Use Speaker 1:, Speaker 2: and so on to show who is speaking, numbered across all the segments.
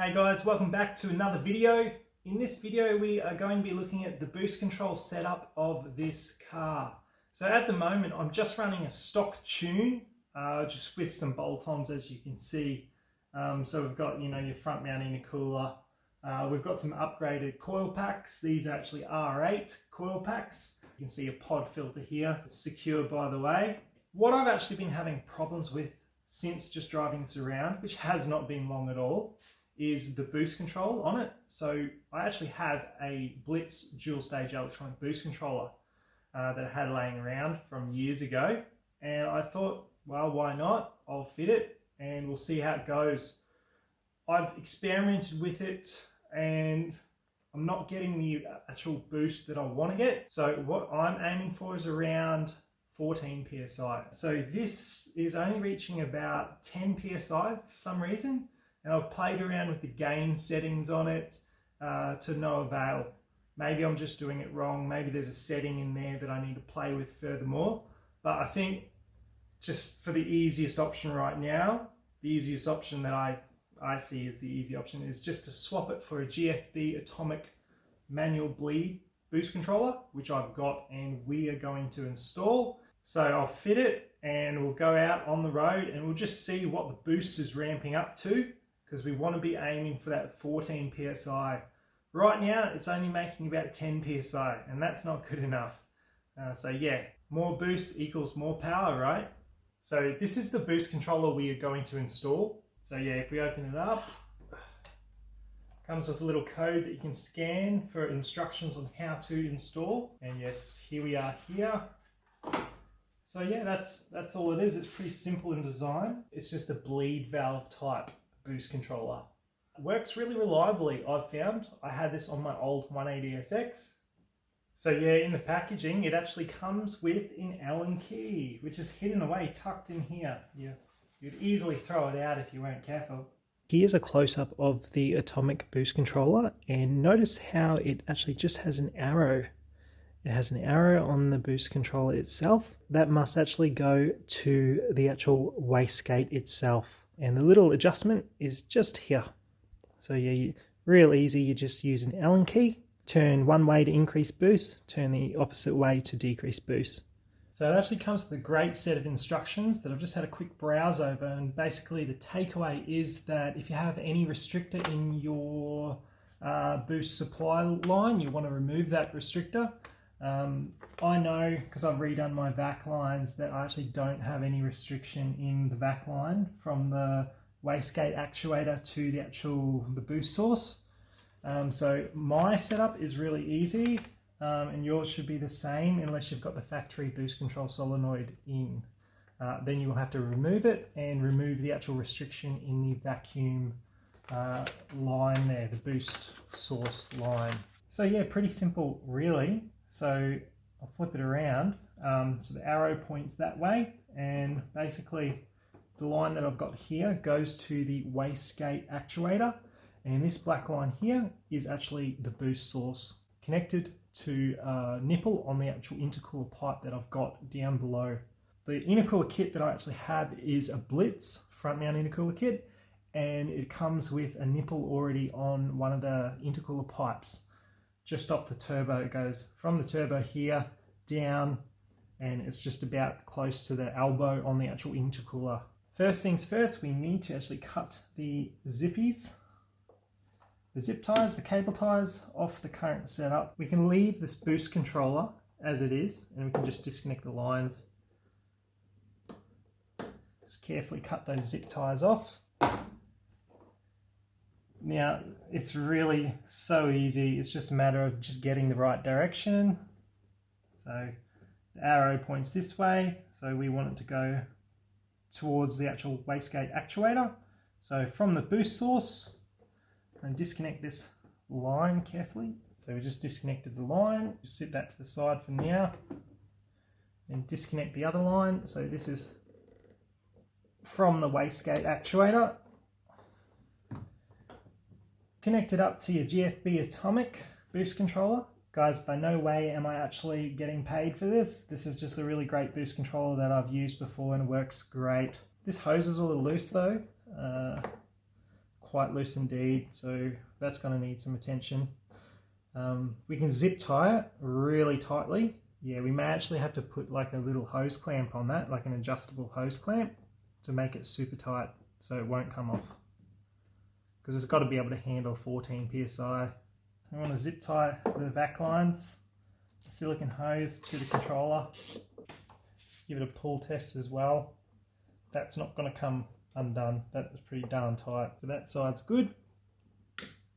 Speaker 1: Hey guys, welcome back to another video. In this video we are going to be looking at the boost control setup of this car. So at the moment I'm just running a stock tune, just with some bolt-ons as you can see. So we've got your front mount intercooler. We've got some upgraded coil packs. These are actually R8 coil packs. You can see a pod filter here. It's secure, by the way. What I've actually been having problems with since just driving this around, which has not been long at all, is the boost control on it. So I actually have a Blitz dual stage electronic boost controller that I had laying around from years ago, and I thought, well, why not? I'll fit it and we'll see how it goes. I've experimented with it and I'm not getting the actual boost that I want to get. So what I'm aiming for is around 14 psi. So this is only reaching about 10 psi for some reason. And I've played around with the gain settings on it to no avail. Maybe I'm just doing it wrong. Maybe there's a setting in there that I need to play with furthermore. But I think just for the easiest option right now, the easiest option that I see as the easy option is just to swap it for a GFB Atomic manual bleed boost controller, which I've got and we are going to install. So I'll fit it and we'll go out on the road and we'll just see what the boost is ramping up to, because we want to be aiming for that 14 psi. Right now it's only making about 10 psi and that's not good enough. So yeah, more boost equals more power, right? So this is the boost controller we are going to install. So yeah, if we open it up, comes with a little code that you can scan for instructions on how to install. And yes, here we are here. So yeah, that's all it is. It's pretty simple in design. It's just a bleed valve type boost controller. It works really reliably, I've found. I had this on my old 180SX. So yeah, in the packaging, it actually comes with an Allen key, which is hidden away, tucked in here. You'd easily throw it out if you weren't careful. Here's a close-up of the Atomic Boost Controller, and notice how it actually just has an arrow. It has an arrow on the boost controller itself. That must actually go to the actual wastegate itself. And the little adjustment is just here. So yeah, real easy. You just use an Allen key, turn one way to increase boost, turn the opposite way to decrease boost. So it actually comes with a great set of instructions that I've just had a quick browse over, and basically the takeaway is that if you have any restrictor in your boost supply line, you want to remove that restrictor. I know, because I've redone my vac lines, that I actually don't have any restriction in the vac line from the wastegate actuator to the boost source. So my setup is really easy. And yours should be the same unless you've got the factory boost control solenoid in. Then you will have to remove it and remove the actual restriction in the vacuum line there, the boost source line. So yeah, pretty simple really. So I'll flip it around. So the arrow points that way, and basically the line that I've got here goes to the wastegate actuator, and this black line here is actually the boost source connected to a nipple on the actual intercooler pipe that I've got down below. The intercooler kit that I actually have is a Blitz front mount intercooler kit, and it comes with a nipple already on one of the intercooler pipes. Just off the turbo, it goes from the turbo here down, and it's just about close to the elbow on the actual intercooler. First things first, we need to actually cut the zippies, the zip ties, the cable ties off the current setup. We can leave this boost controller as it is, and we can just disconnect the lines. Just carefully cut those zip ties off. Now, it's really so easy. It's just a matter of just getting the right direction. So the arrow points this way, so we want it to go towards the actual wastegate actuator. So from the boost source, and disconnect this line carefully. So we just disconnected the line, just sit that to the side for now, and disconnect the other line. So this is from the wastegate actuator. Connect it up to your GFB Atomic Boost Controller. Guys, by no way am I actually getting paid for this. This is just a really great boost controller that I've used before and it works great. This hose is a little loose though. quite loose indeed, so that's going to need some attention. We can zip tie it really tightly. Yeah, we may actually have to put like a little hose clamp on that, like an adjustable hose clamp, to make it super tight so it won't come off. Because it's got to be able to handle 14 psi. I want to zip tie the vac lines, the silicone hose to the controller. Just give it a pull test as well. That's not going to come undone. That was pretty darn tight. So that side's good.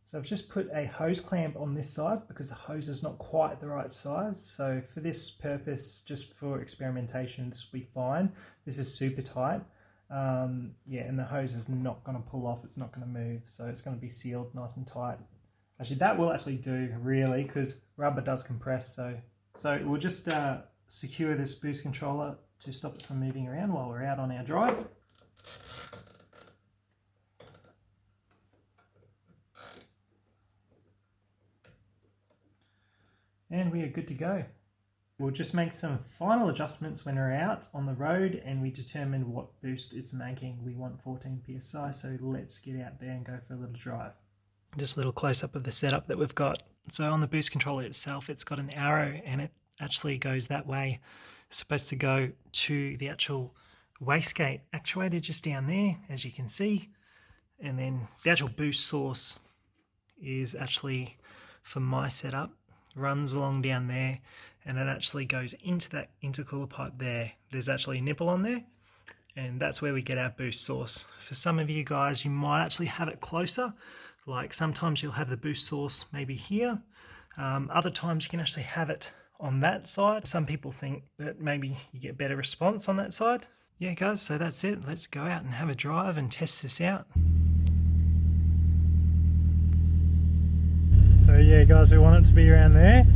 Speaker 1: So I've just put a hose clamp on this side because the hose is not quite the right size. So for this purpose, just for experimentation, this will be fine. This is super tight. Yeah, and the hose is not going to pull off. It's not going to move. So it's going to be sealed nice and tight. Actually, that will actually do really, because rubber does compress. So we'll just secure this boost controller to stop it from moving around while we're out on our drive. And we are good to go. We'll just make some final adjustments when we're out on the road and we determine what boost it's making. We want 14 psi, so let's get out there and go for a little drive. Just a little close-up of the setup that we've got. So on the boost controller itself, it's got an arrow and it actually goes that way. It's supposed to go to the actual wastegate actuator just down there, as you can see. And then the actual boost source is actually, for my setup, runs along down there and it actually goes into that intercooler pipe there. There's actually a nipple on there and that's where we get our boost source. For some of you guys, you might actually have it closer. Like sometimes you'll have the boost source maybe here. Other times you can actually have it on that side. Some people think that maybe you get better response on that side. Yeah guys, so that's it. Let's go out and have a drive and test this out. So yeah guys, we want it to be around there.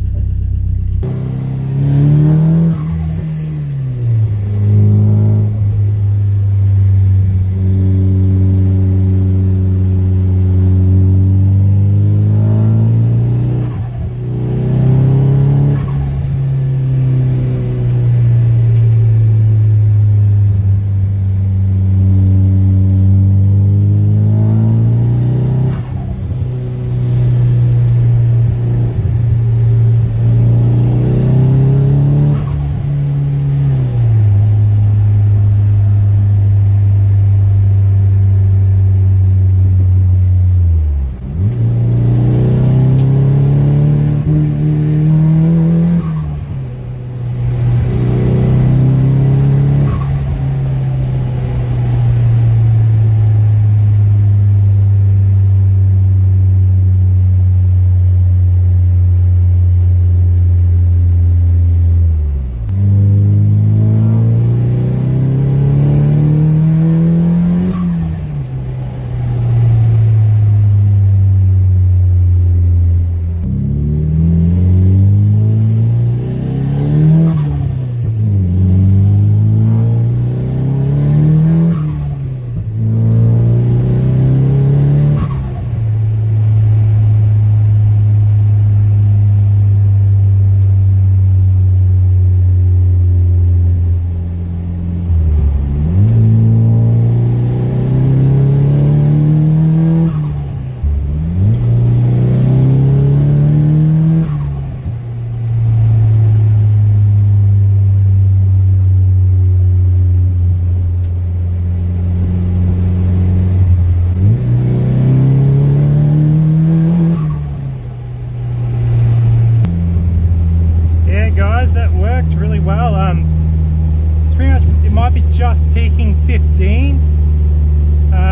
Speaker 1: Just peaking 15,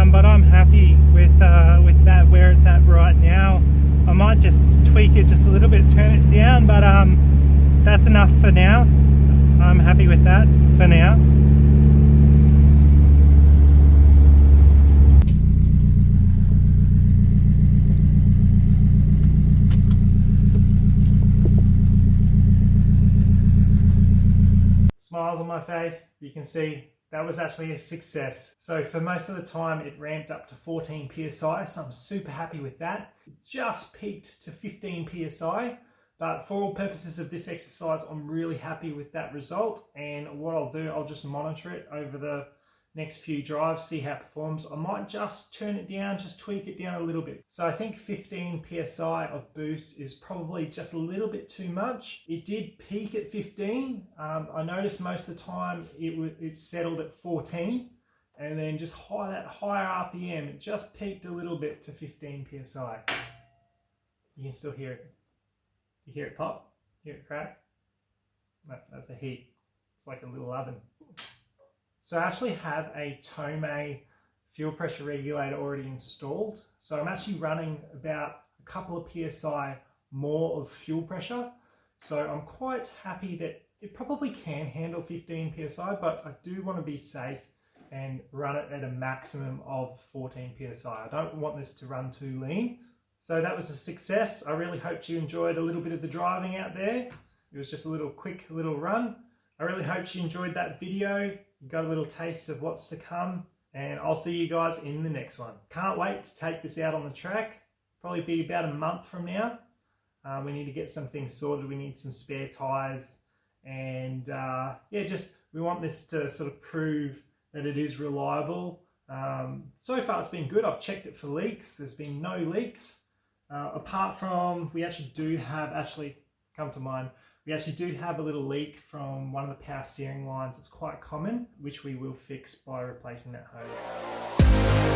Speaker 1: but I'm happy with that where it's at right now. I might just tweak it just a little bit, turn it down, but that's enough for now. I'm happy with that for now. Smiles on my face, you can see that was actually a success. So for most of the time it ramped up to 14 psi, so I'm super happy with that. It just peaked to 15 psi, but for all purposes of this exercise I'm really happy with that result, and what I'll do, I'll just monitor it over the next few drives, see how it performs. I might just turn it down, just tweak it down a little bit. So I think 15 PSI of boost is probably just a little bit too much. It did peak at 15. I noticed most of the time it settled at 14, and then just that higher RPM, it just peaked a little bit to 15 PSI. You can still hear it. You hear it pop? Hear it crack? That's the heat. It's like a little oven. So I actually have a Tome fuel pressure regulator already installed. So I'm actually running about a couple of PSI more of fuel pressure. So I'm quite happy that it probably can handle 15 PSI, but I do want to be safe and run it at a maximum of 14 PSI. I don't want this to run too lean. So that was a success. I really hope you enjoyed a little bit of the driving out there. It was just a quick little run. I really hope you enjoyed that video. You got a little taste of what's to come, and I'll see you guys in the next one. Can't wait to take this out on the track. Probably be about a month from now. We need to get some things sorted. We need some spare tires, and yeah, we want this to sort of prove that it is reliable. So far it's been good. I've checked it for leaks. There's been no leaks. Apart from, we actually do have a little leak from one of the power steering lines. It's quite common, which we will fix by replacing that hose.